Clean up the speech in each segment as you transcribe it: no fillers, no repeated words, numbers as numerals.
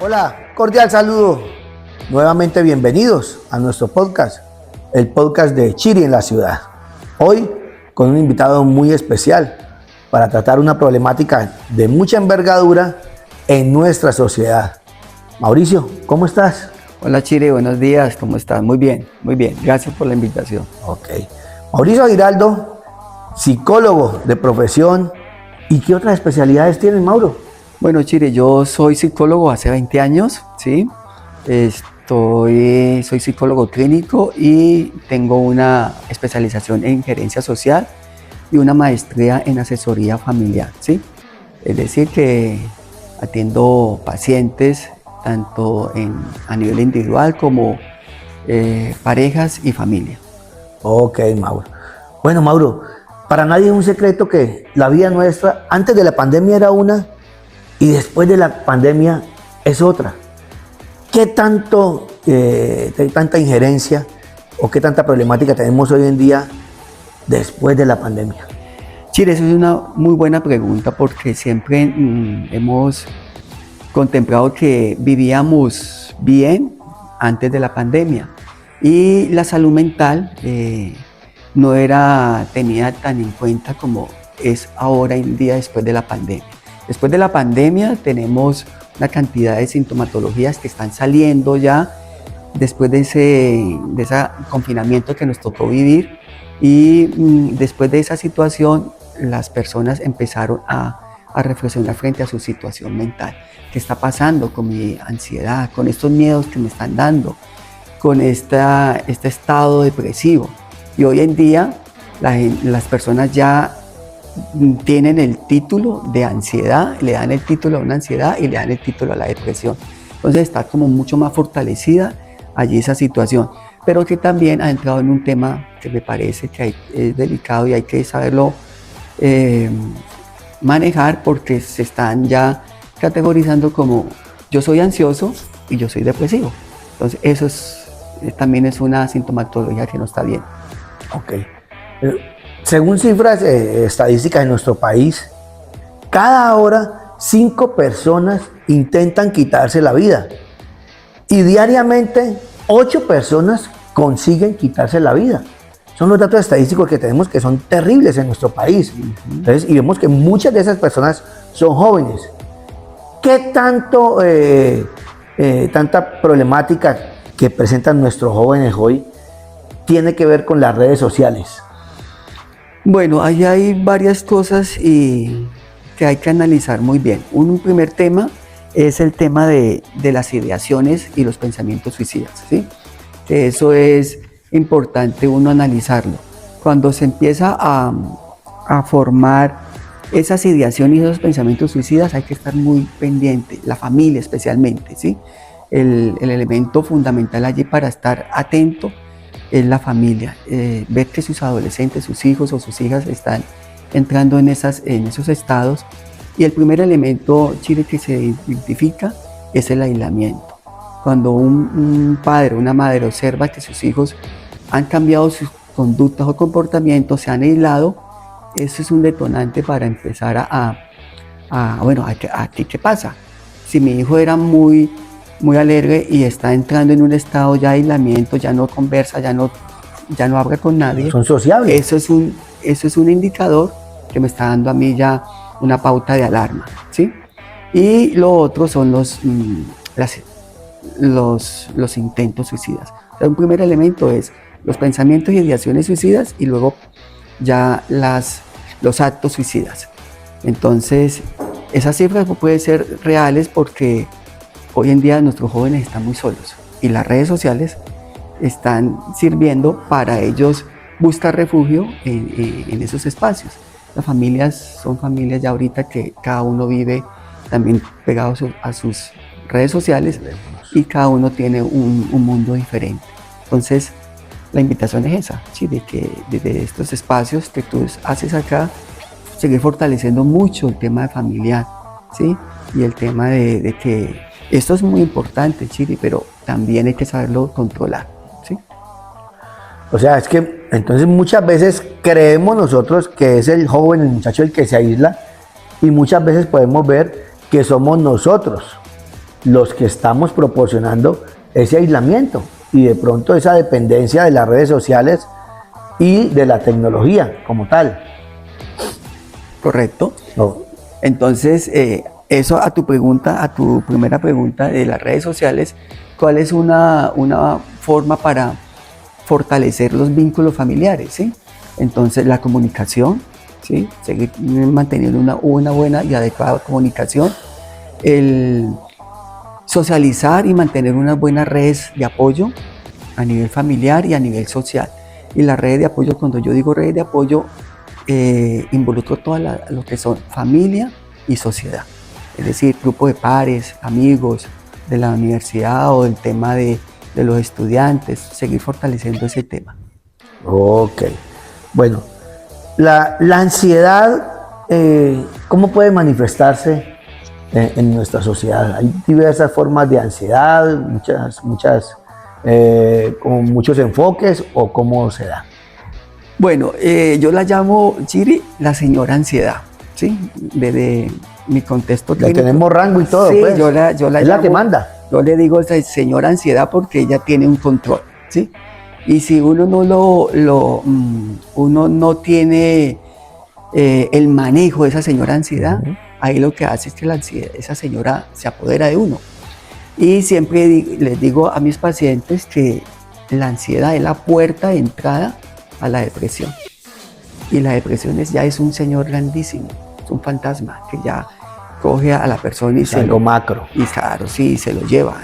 Hola, cordial saludo. Nuevamente bienvenidos a nuestro podcast, el podcast de Chiri en la ciudad. Hoy con un invitado muy especial para tratar una problemática de mucha envergadura en nuestra sociedad. Mauricio, ¿cómo estás? Hola Chiri, buenos días, ¿cómo estás? Muy bien, gracias por la invitación. Ok. Mauricio Giraldo, psicólogo de profesión. ¿Y qué otras especialidades tienes, Mauro? Bueno Chiri, yo soy psicólogo hace 20 años, ¿sí? Soy psicólogo clínico y tengo una especialización en gerencia social y una maestría en asesoría familiar, ¿sí? Es decir, que atiendo pacientes tanto a nivel individual como parejas y familia. Ok, Mauro. Bueno, Mauro, para nadie es un secreto que la vida nuestra antes de la pandemia era una y después de la pandemia es otra. ¿Qué tanta injerencia o qué tanta problemática tenemos hoy en día después de la pandemia? Chile, eso es una muy buena pregunta porque siempre hemos contemplado que vivíamos bien antes de la pandemia y la salud mental no era tenida tan en cuenta como es ahora en día después de la pandemia. Después de la pandemia tenemos una cantidad de sintomatologías que están saliendo ya después de ese confinamiento que nos tocó vivir y después de esa situación las personas empezaron a reflexionar frente a su situación mental. ¿Qué está pasando con mi ansiedad, con estos miedos que me están dando, con este estado depresivo? Y hoy en día las personas ya tienen el título de ansiedad, le dan el título a una ansiedad y le dan el título a la depresión. Entonces está como mucho más fortalecida allí esa situación, pero que también ha entrado en un tema que me parece que es delicado y hay que saberlo manejar porque se están ya categorizando como yo soy ansioso y yo soy depresivo. Entonces eso también es una sintomatología que no está bien. Ok. Según cifras estadísticas en nuestro país, cada hora 5 personas intentan quitarse la vida y diariamente 8 personas consiguen quitarse la vida. Son los datos estadísticos que tenemos que son terribles en nuestro país. Entonces, y vemos que muchas de esas personas son jóvenes. ¿Qué tanta problemática que presentan nuestros jóvenes hoy tiene que ver con las redes sociales? Bueno, ahí hay varias cosas que hay que analizar muy bien. Un primer tema es el tema de las ideaciones y los pensamientos suicidas, ¿sí? Que eso es importante uno analizarlo. Cuando se empieza a formar esas ideaciones y esos pensamientos suicidas hay que estar muy pendiente, la familia especialmente, ¿sí? El elemento fundamental allí para estar atento es la familia, ver que sus adolescentes, sus hijos o sus hijas están entrando en esos estados. Y el primer elemento, Chile, que se identifica es el aislamiento. Cuando un padre o una madre observa que sus hijos han cambiado sus conductas o comportamientos, se han aislado, eso es un detonante para empezar ¿aquí qué pasa? Si mi hijo era muy alegre y está entrando en un estado ya de aislamiento, ya no conversa, ya no habla con nadie. Son sociables. Eso es un indicador que me está dando a mí ya una pauta de alarma, ¿sí? Y lo otro son los intentos suicidas. O sea, un primer elemento es los pensamientos y ideaciones suicidas y luego ya los actos suicidas. Entonces, esas cifras pueden ser reales porque hoy en día nuestros jóvenes están muy solos y las redes sociales están sirviendo para ellos buscar refugio en esos espacios. Las familias son familias ya ahorita que cada uno vive también pegado a sus redes sociales y cada uno tiene un mundo diferente. Entonces, la invitación es esa, ¿sí? De que desde estos espacios que tú haces acá, seguir fortaleciendo mucho el tema de familiar, ¿sí? Y el tema de que esto es muy importante, Chiri, pero también hay que saberlo controlar, ¿sí? O sea, es que entonces muchas veces creemos nosotros que es el joven, el muchacho el que se aísla y muchas veces podemos ver que somos nosotros los que estamos proporcionando ese aislamiento y de pronto esa dependencia de las redes sociales y de la tecnología como tal. Correcto. No. Entonces, eso a tu pregunta, a tu primera pregunta de las redes sociales, ¿cuál es una forma para fortalecer los vínculos familiares? ¿Sí? Entonces, la comunicación, ¿sí? Seguir manteniendo una buena y adecuada comunicación, el socializar y mantener unas buenas redes de apoyo a nivel familiar y a nivel social. Y las redes de apoyo, cuando yo digo redes de apoyo, involucro todo lo que son familia y sociedad. Es decir, grupo de pares, amigos de la universidad o del tema de los estudiantes, seguir fortaleciendo ese tema. Ok. Bueno, la ansiedad, ¿cómo puede manifestarse en nuestra sociedad? Hay diversas formas de ansiedad, con muchos enfoques, o cómo se da. Bueno, yo la llamo, Chiri, la señora ansiedad, ¿sí? Desde mi contexto Le clínico. tenemos rango y todo, Sí, pues. yo la Es llamo, la que manda. yo le digo señora ansiedad porque ella tiene un control, ¿sí? Y si uno uno no tiene el manejo de esa señora ansiedad, ahí lo que hace es que esa señora se apodera de uno. Y siempre les digo a mis pacientes que la ansiedad es la puerta de entrada a la depresión. Y la depresión ya es un señor grandísimo, es un fantasma que ya coge a la persona y es algo macro. Y claro, sí, se lo lleva.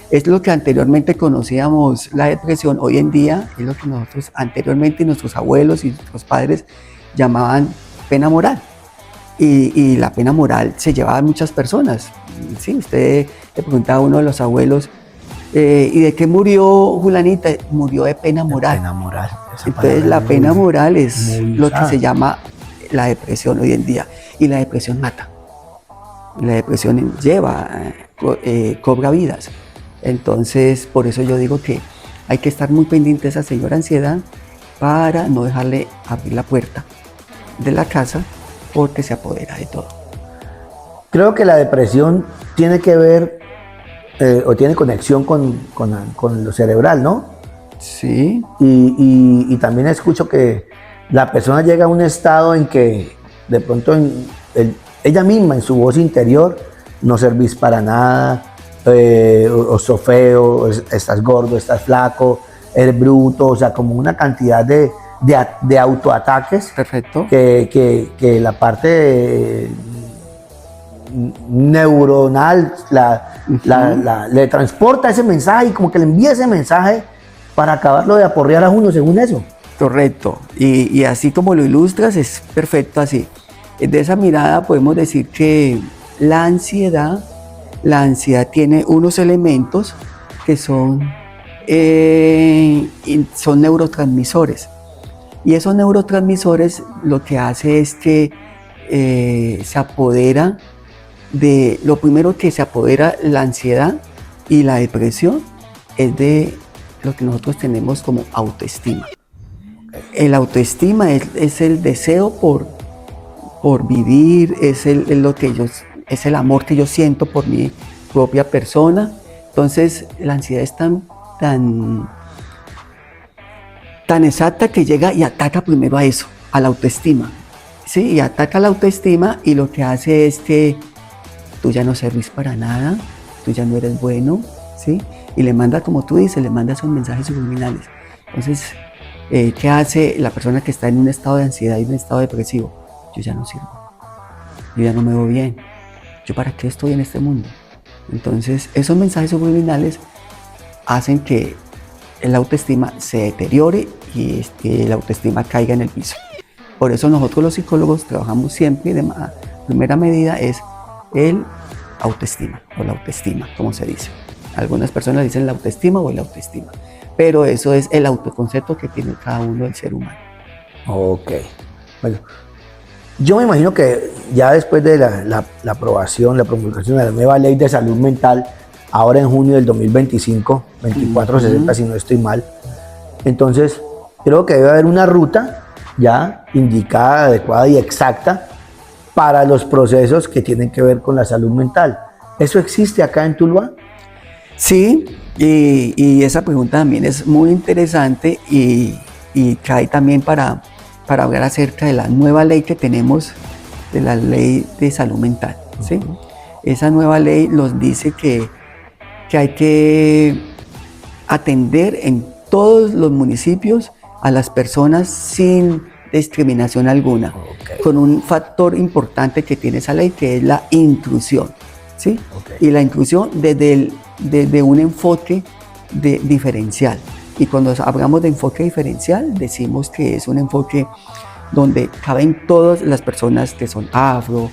Es lo que anteriormente conocíamos la depresión, hoy en día es lo que nosotros anteriormente, nuestros abuelos y nuestros padres llamaban pena moral. Y la pena moral se llevaba a muchas personas. Sí, usted le preguntaba a uno de los abuelos, ¿y de qué murió Julanita? Murió de pena moral. Pena moral. Entonces la pena moral es lo que se llama la depresión hoy en día. Y la depresión mata. La depresión cobra vidas. Entonces, por eso yo digo que hay que estar muy pendiente de esa señora ansiedad para no dejarle abrir la puerta de la casa, porque se apodera de todo. Creo que la depresión tiene que ver o tiene conexión con lo cerebral, ¿no? Sí. Y también escucho que la persona llega a un estado en que de pronto ella misma en su voz interior no servís para nada, o sos feo, estás gordo, estás flaco, eres bruto, o sea, como una cantidad de autoataques. Perfecto. Que la parte neuronal le transporta ese mensaje y como que le envía ese mensaje para acabarlo de aporrear a uno, según eso. Correcto. Y así como lo ilustras, es perfecto así. De esa mirada podemos decir que la ansiedad tiene unos elementos que son neurotransmisores. Y esos neurotransmisores lo que hace es que se apodera lo primero que se apodera la ansiedad y la depresión es de lo que nosotros tenemos como autoestima. El autoestima es el deseo por vivir, es el amor que yo siento por mi propia persona. Entonces la ansiedad es tan exacta que llega y ataca primero a eso, a la autoestima. ¿Sí? Y ataca la autoestima y lo que hace es que tú ya no servís para nada, tú ya no eres bueno, ¿sí? Y le manda, como tú dices, le manda esos mensajes subliminales. Entonces, ¿qué hace la persona que está en un estado de ansiedad y un estado depresivo? Yo ya no sirvo, yo ya no me veo bien, ¿yo para qué estoy en este mundo? Entonces, esos mensajes subliminales hacen que la autoestima se deteriore y la autoestima caiga en el piso. Por eso nosotros los psicólogos trabajamos siempre, de primera medida es el autoestima o la autoestima, como se dice. Algunas personas dicen la autoestima o el autoestima, pero eso es el autoconcepto que tiene cada uno del ser humano. Ok. Bueno, yo me imagino que ya después de la aprobación, la promulgación de la nueva ley de salud mental, ahora en junio del 2025, 2460 si no estoy mal, entonces creo que debe haber una ruta ya indicada, adecuada y exacta para los procesos que tienen que ver con la salud mental. ¿Eso existe acá en Tuluá? Sí, y esa pregunta también es muy interesante y trae también para hablar acerca de la nueva ley que tenemos, de la ley de salud mental, ¿sí? Esa nueva ley nos dice que hay que atender en todos los municipios a las personas sin discriminación alguna, con un factor importante que tiene esa ley, que es la inclusión, ¿sí? Y la inclusión desde un enfoque diferencial. Y cuando hablamos de enfoque diferencial, decimos que es un enfoque donde caben todas las personas que son afro,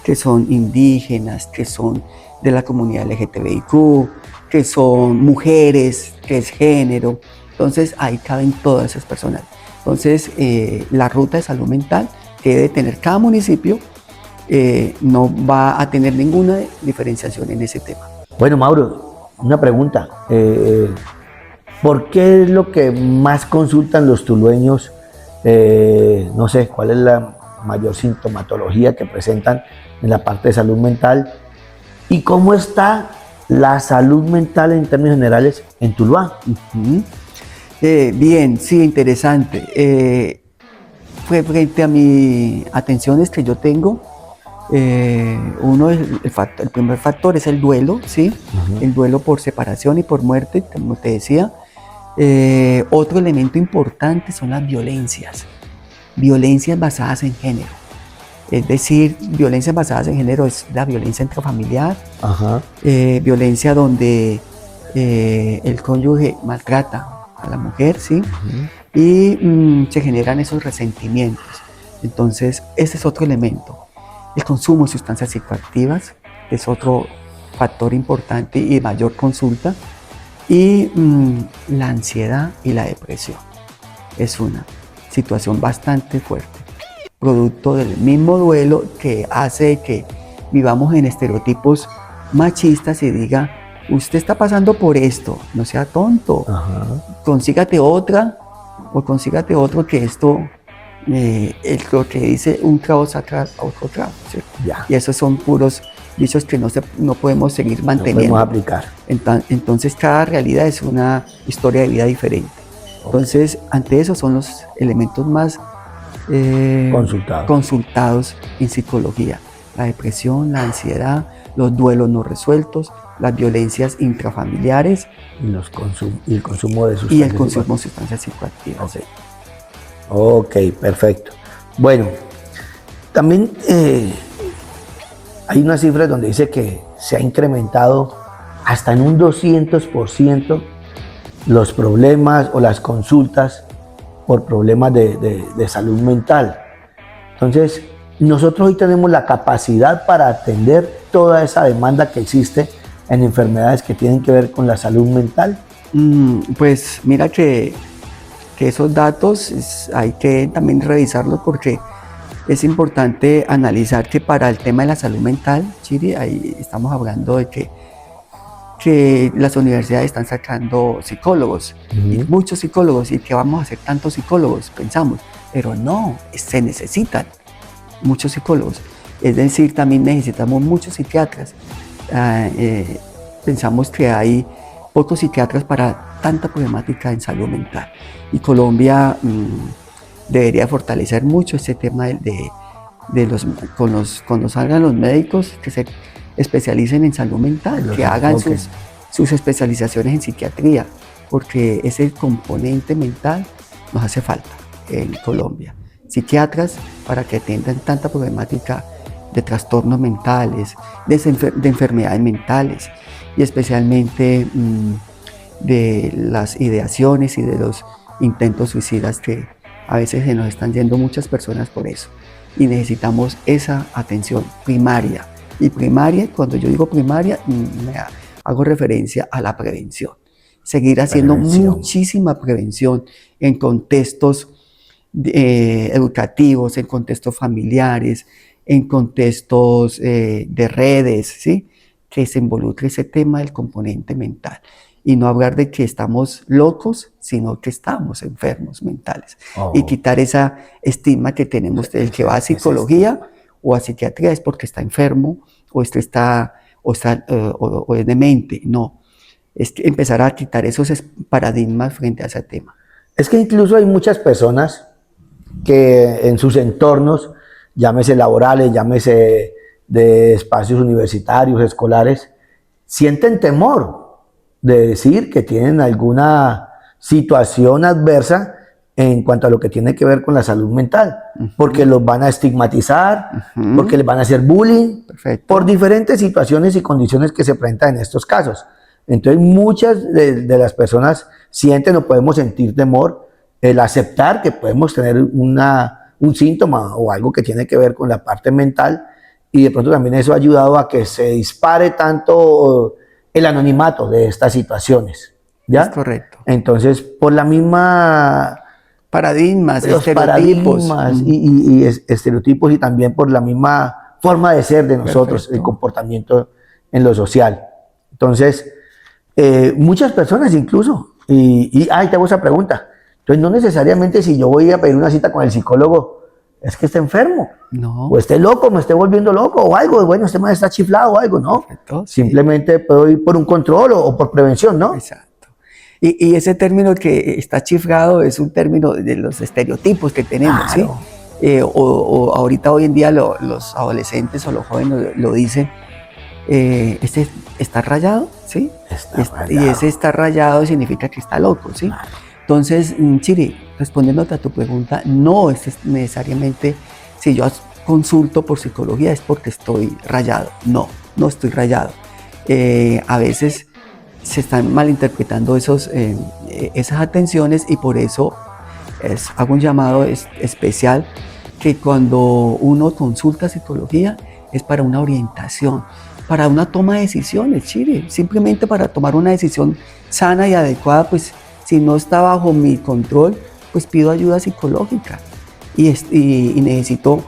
que son indígenas, que son de la comunidad LGTBIQ, que son mujeres, que es género. Entonces ahí caben todas esas personas. Entonces la ruta de salud mental que debe tener cada municipio no va a tener ninguna diferenciación en ese tema. Bueno, Mauro, una pregunta. ¿Por qué es lo que más consultan los tulueños? No sé, ¿cuál es la mayor sintomatología que presentan en la parte de salud mental? ¿Y cómo está la salud mental en términos generales en Tuluá? Bien, sí, interesante. Frente a mis atenciones que yo tengo, el primer factor es el duelo, ¿sí? El duelo por separación y por muerte, como te decía. Otro elemento importante son las violencias basadas en género. Es decir, violencias basadas en género es la violencia intrafamiliar, violencia donde el cónyuge maltrata a la mujer, ¿sí? Y se generan esos resentimientos. Entonces, ese es otro elemento. El consumo de sustancias psicoactivas es otro factor importante y de mayor consulta. Y la ansiedad y la depresión es una situación bastante fuerte, producto del mismo duelo que hace que vivamos en estereotipos machistas y diga, usted está pasando por esto, no sea tonto, consígate otra o consígate otro, que esto, lo que dice un clavo saca a otro clavo, ¿cierto? Y esos son puros dichos que no podemos seguir manteniendo. No podemos aplicar. Entonces cada realidad es una historia de vida diferente. Entonces, ante eso son los elementos más consultados en psicología. La depresión, la ansiedad, los duelos no resueltos, las violencias intrafamiliares y el consumo de sustancias psicoactivas. Ok, perfecto. Bueno, también hay unas cifras donde dice que se ha incrementado hasta en un 200% los problemas o las consultas por problemas de salud mental. Entonces, nosotros hoy tenemos la capacidad para atender toda esa demanda que existe en enfermedades que tienen que ver con la salud mental. Pues mira que esos datos hay que también revisarlos, porque es importante analizar que para el tema de la salud mental, Chiri, ahí estamos hablando de que las universidades están sacando psicólogos, y muchos psicólogos, y que vamos a hacer tantos psicólogos, pensamos, pero no, se necesitan muchos psicólogos, es decir, también necesitamos muchos psiquiatras. Pensamos que hay pocos psiquiatras para tanta problemática en salud mental, y Colombia debería fortalecer mucho este tema cuando salgan los médicos, que se especialicen en salud mental, que hagan sus especializaciones en psiquiatría, porque ese componente mental nos hace falta en Colombia. Psiquiatras para que atiendan tanta problemática de trastornos mentales, de enfermedades mentales, y especialmente de las ideaciones y de los intentos suicidas, que a veces se nos están yendo muchas personas por eso, y necesitamos esa atención primaria. Y primaria, cuando yo digo primaria, hago referencia a la prevención. Seguir haciendo muchísima prevención en contextos educativos, en contextos familiares, en contextos de redes, ¿sí? Que se involucre ese tema del componente mental. Y no hablar de que estamos locos, sino que estamos enfermos mentales. Y quitar esa estigma que tenemos del que va a psicología o a psiquiatría es porque está enfermo, o o es demente. No, es que empezar a quitar esos paradigmas frente a ese tema. Es que incluso hay muchas personas que en sus entornos, llámese laborales, llámese de espacios universitarios, escolares, sienten temor de decir que tienen alguna situación adversa en cuanto a lo que tiene que ver con la salud mental, porque los van a estigmatizar, porque les van a hacer bullying, por diferentes situaciones y condiciones que se presentan en estos casos. Entonces muchas de las personas sienten o podemos sentir temor el aceptar que podemos tener un síntoma o algo que tiene que ver con la parte mental, y de pronto también eso ha ayudado a que se dispare tanto el anonimato de estas situaciones, ¿ya? Es correcto. Entonces, por la misma... Paradigmas, los estereotipos. paradigmas y estereotipos, y también por la misma forma de ser de nosotros, Perfecto. el comportamiento en lo social. Entonces, muchas personas incluso, te hago esa pregunta. Entonces, no necesariamente si yo voy a pedir una cita con el psicólogo, es que esté enfermo, No. o esté loco, me esté volviendo loco, o algo, bueno, este man está chiflado o algo, ¿no? Perfecto, sí. Simplemente puedo ir por un control o por prevención, ¿no? Exacto. Y ese término que está chiflado es un término de los estereotipos que tenemos, Claro. ¿sí? O ahorita hoy en día los adolescentes o los jóvenes lo dicen, este está rayado, ¿sí? Está Y ese está rayado significa que está loco, ¿sí? Claro. Entonces, Chiri, respondiéndote a tu pregunta, no es necesariamente, si yo consulto por psicología es porque estoy rayado. No, no estoy rayado. A veces se están malinterpretando esas atenciones, y por eso hago un llamado especial, que cuando uno consulta psicología es para una orientación, para una toma de decisiones, Chiri, simplemente para tomar una decisión sana y adecuada. Pues si no está bajo mi control, pues pido ayuda psicológica y necesito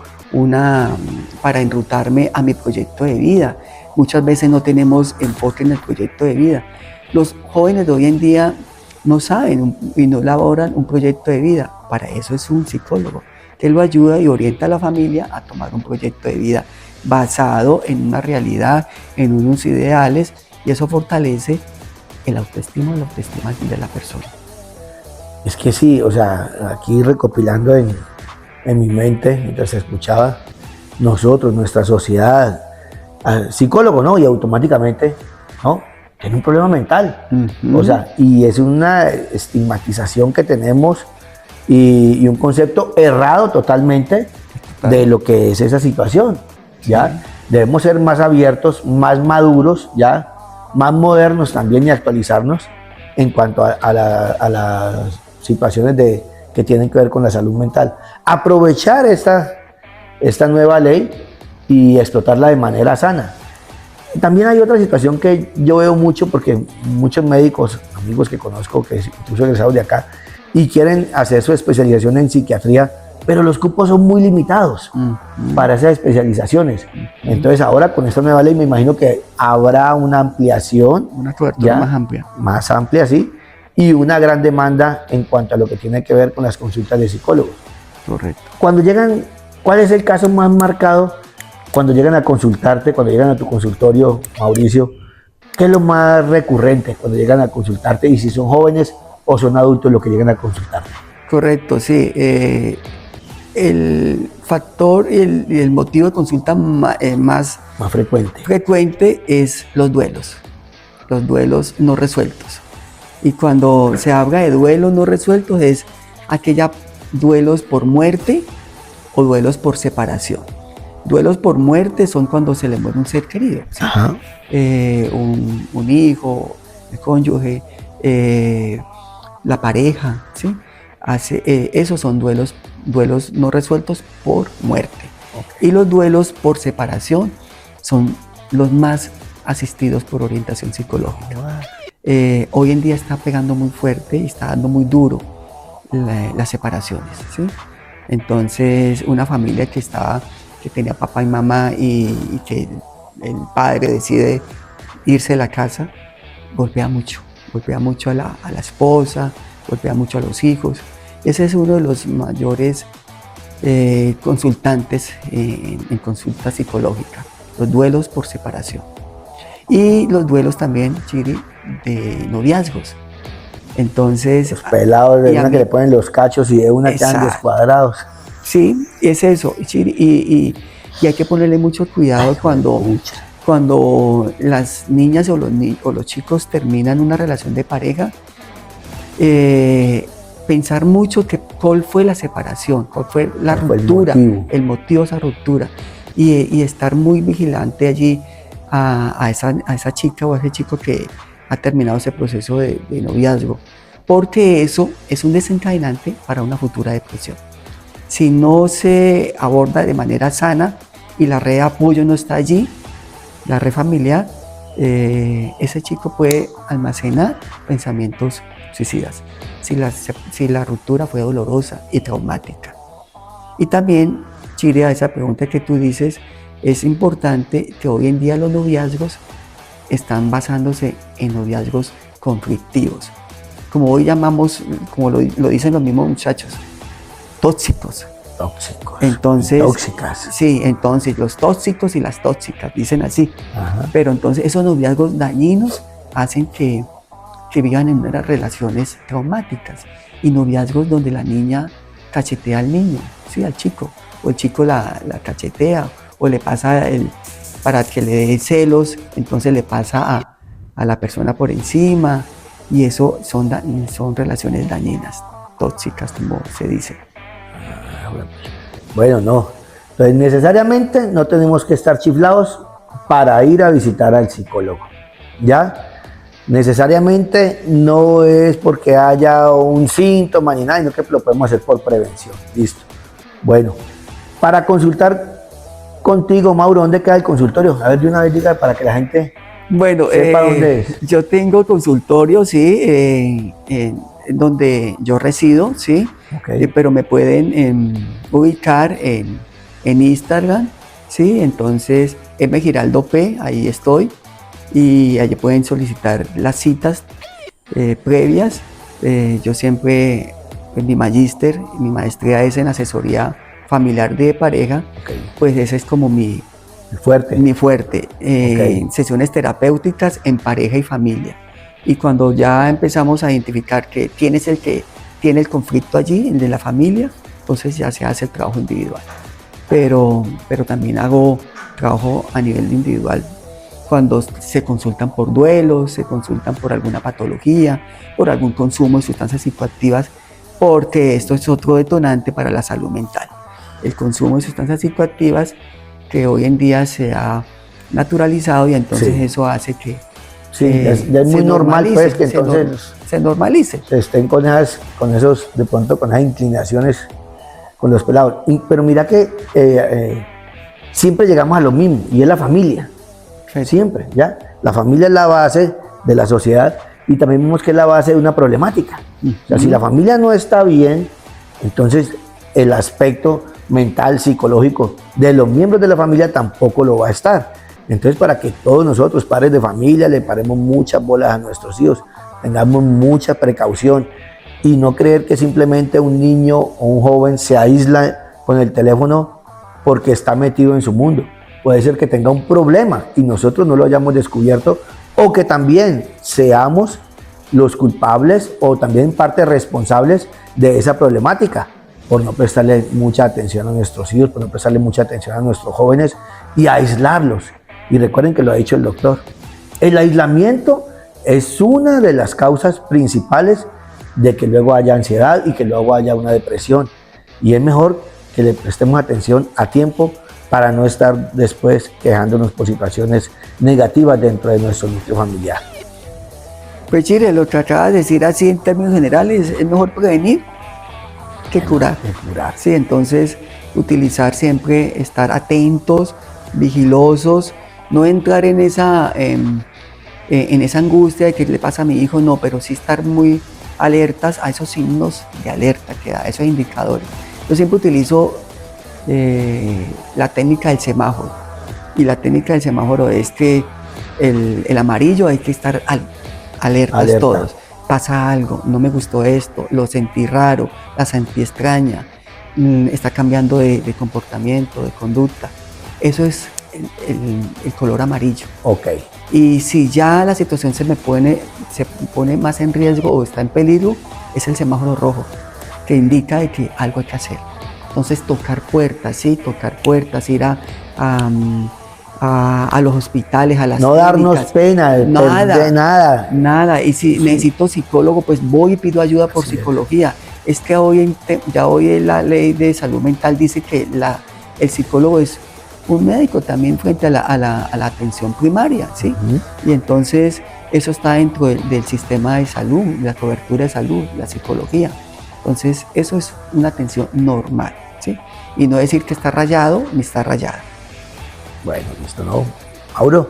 para enrutarme a mi proyecto de vida. Muchas veces no tenemos enfoque en el proyecto de vida. Los jóvenes de hoy en día no saben y no elaboran un proyecto de vida. Para eso es un psicólogo que lo ayuda y orienta a la familia a tomar un proyecto de vida basado en una realidad, en unos ideales, y eso fortalece el autoestima de la persona. Es que sí, o sea, aquí recopilando en mi mente, mientras escuchaba, nosotros, nuestra sociedad, al psicólogo, ¿no? Y automáticamente, ¿no? Tiene un problema mental. O sea, y es una estigmatización que tenemos y un concepto errado totalmente de lo que es esa situación, ¿ya? Debemos ser más abiertos, más maduros, ¿ya? Más modernos también, y actualizarnos en cuanto a las situaciones que tienen que ver con la salud mental. Aprovechar esta nueva ley y explotarla de manera sana. También hay otra situación que yo veo mucho, porque muchos médicos, amigos que conozco, que incluso egresados de acá, y quieren hacer su especialización en psiquiatría, pero los cupos son muy limitados para esas especializaciones. Entonces ahora con esta nueva ley me imagino que habrá una ampliación, una cobertura más amplia, sí, y una gran demanda en cuanto a lo que tiene que ver con las consultas de psicólogos. Correcto. Cuando llegan, ¿cuál es el caso más marcado cuando llegan a consultarte, cuando llegan a tu consultorio, Mauricio? ¿Qué es lo más recurrente cuando llegan a consultarte, y si son jóvenes o son adultos los que llegan a consultarte? Correcto, sí. El factor y el motivo de consulta más frecuente es los duelos no resueltos. Y cuando se habla de duelos no resueltos, es aquella duelos por muerte o duelos por separación. Duelos por muerte son cuando se le muere un ser querido, ¿sí? Un hijo, el cónyuge, la pareja, ¿sí? Esos son duelos no resueltos por muerte. Okay. Y los duelos por separación son los más asistidos por orientación psicológica. Hoy en día está pegando muy fuerte y está dando muy duro las separaciones, ¿sí? Entonces, una familia que tenía papá y mamá y que el padre decide irse de la casa, golpea mucho a la esposa, golpea mucho a los hijos. Ese es uno de los mayores consultantes en consulta psicológica, los duelos por separación. Y los duelos también, Chiri, de noviazgos. Entonces, Los pelados de y a una que mí- le ponen los cachos y de una quedan Exacto. descuadrados. sí, es eso, Chiri, y hay que ponerle mucho cuidado Pucha. cuando las niñas o o los chicos terminan una relación de pareja, pensar mucho que cuál fue la separación, cuál fue la ¿Cuál fue el ruptura, motivo? el motivo de esa ruptura, y estar muy vigilante allí a esa chica o a ese chico que ha terminado ese proceso de noviazgo, porque eso es un desencadenante para una futura depresión. Si no se aborda de manera sana y la red de apoyo no está allí, la red familiar, ese chico puede almacenar pensamientos suicidas si la ruptura fue dolorosa y traumática. Y también, Chile, a esa pregunta que tú dices, es importante que hoy en día los noviazgos están basándose en noviazgos conflictivos. Como hoy llamamos, como lo dicen los mismos muchachos, tóxicos. Tóxicos. Entonces, Tóxicas. sí, entonces los tóxicos y las tóxicas, dicen así. Ajá. Pero entonces esos noviazgos dañinos hacen que vivan en unas relaciones traumáticas y noviazgos donde la niña cachetea al niño, ¿sí? Al chico, o el chico la cachetea o le pasa para que le dé celos, entonces le pasa a la persona por encima, y eso son relaciones dañinas, tóxicas, como se dice. Bueno, no. Entonces, necesariamente no tenemos que estar chiflados para ir a visitar al psicólogo. ¿Ya? Necesariamente no es porque haya un síntoma ni nada, sino que lo podemos hacer por prevención. Listo. Bueno, para consultar contigo, Mauro, ¿dónde queda el consultorio? A ver, de una vez diga para que la gente Bueno, sepa dónde es. yo tengo consultorio, sí, donde yo resido, sí, Okay. pero me pueden ubicar en Instagram, sí, entonces M. Giraldo P, ahí estoy, y allí pueden solicitar las citas previas. Yo siempre, en mi maestría es en asesoría familiar de pareja, Okay. pues ese es como mi Fuerte. fuerte, sesiones terapéuticas en pareja y familia. Y cuando ya empezamos a identificar que quién es el que tiene el conflicto allí, el de la familia, entonces ya se hace el trabajo individual. Pero también hago trabajo a nivel individual cuando se consultan por duelos, se consultan por alguna patología, por algún consumo de sustancias psicoactivas, porque esto es otro detonante para la salud mental. El consumo de sustancias psicoactivas, que hoy en día se ha naturalizado, y entonces Sí. eso hace que Sí, ya es muy normal, pues, que entonces se normalice. se estén con esos, de pronto, con esas inclinaciones con los pelados. Pero mira que siempre llegamos a lo mismo, y es la familia. Siempre, ¿ya? La familia es la base de la sociedad, y también vemos que es la base de una problemática. O sea, si la familia no está bien, entonces el aspecto mental, psicológico de los miembros de la familia tampoco lo va a estar. Entonces, para que todos nosotros, padres de familia, le paremos muchas bolas a nuestros hijos, tengamos mucha precaución y no creer que simplemente un niño o un joven se aísla con el teléfono porque está metido en su mundo. Puede ser que tenga un problema y nosotros no lo hayamos descubierto, o que también seamos los culpables o también parte responsables de esa problemática, por no prestarle mucha atención a nuestros hijos, por no prestarle mucha atención a nuestros jóvenes y aislarlos. Y recuerden que lo ha dicho el doctor, el aislamiento es una de las causas principales de que luego haya ansiedad y que luego haya una depresión. Y es mejor que le prestemos atención a tiempo para no estar después quejándonos por situaciones negativas dentro de nuestro núcleo familiar. Pues Chile, lo que acabas de decir así en términos generales, es mejor prevenir que curar. Sí, entonces utilizar siempre, estar atentos, vigilosos, no entrar en esa angustia de que le pasa a mi hijo, no, pero sí estar muy alertas a esos signos de alerta que da, esos indicadores. Yo siempre utilizo la técnica del semáforo, y la técnica del semáforo es que el amarillo hay que estar alertas todos. Pasa algo, no me gustó esto, lo sentí raro, la sentí extraña, está cambiando de comportamiento, de conducta. Eso es el color amarillo. Ok. Y si ya la situación se pone más en riesgo o está en peligro, es el semáforo rojo, que indica de que algo hay que hacer. Entonces tocar puertas, sí, tocar puertas, ir a los hospitales, a las No darnos clínicas. pena, Nada. Y si necesito psicólogo, pues voy y pido ayuda por psicología. Es que ya hoy la ley de salud mental dice que el psicólogo es un médico también frente a la atención primaria, ¿sí? Y entonces eso está dentro del sistema de salud, la cobertura de salud, la psicología. Entonces eso es una atención normal, ¿sí? Y no decir que está rayado ni está rayada. Bueno, listo, ¿no? Mauro,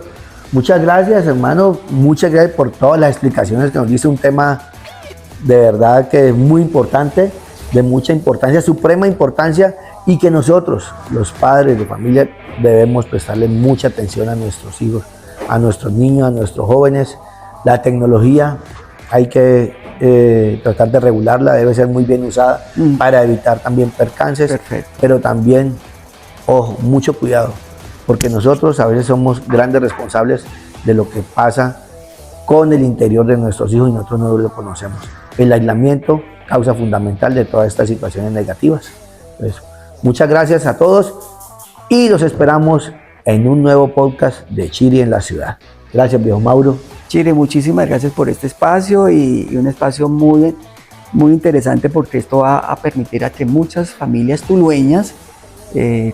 muchas gracias, hermano. Muchas gracias por todas las explicaciones que nos diste. Un tema de verdad que es muy importante, de mucha importancia, suprema importancia, y que nosotros, los padres de familia, debemos prestarle mucha atención a nuestros hijos, a nuestros niños, a nuestros jóvenes. La tecnología hay que tratar de regularla, debe ser muy bien usada para evitar también percances. Perfecto. Pero también, ojo, mucho cuidado, porque nosotros a veces somos grandes responsables de lo que pasa con el interior de nuestros hijos y nosotros no lo conocemos. El aislamiento, causa fundamental de todas estas situaciones negativas. Entonces, muchas gracias a todos y los esperamos en un nuevo podcast de Chiri en la ciudad. Gracias, viejo Mauro. Chiri, muchísimas gracias por este espacio y un espacio muy, muy interesante, porque esto va a permitir a que muchas familias tulueñas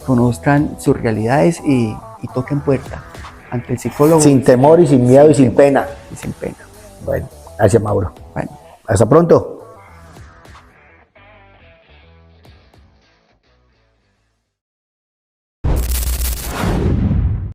conozcan sus realidades y toquen puerta ante el psicólogo. Sin temor y sin miedo y sin pena. Y sin pena. Bueno, gracias, Mauro. Bueno. Hasta pronto.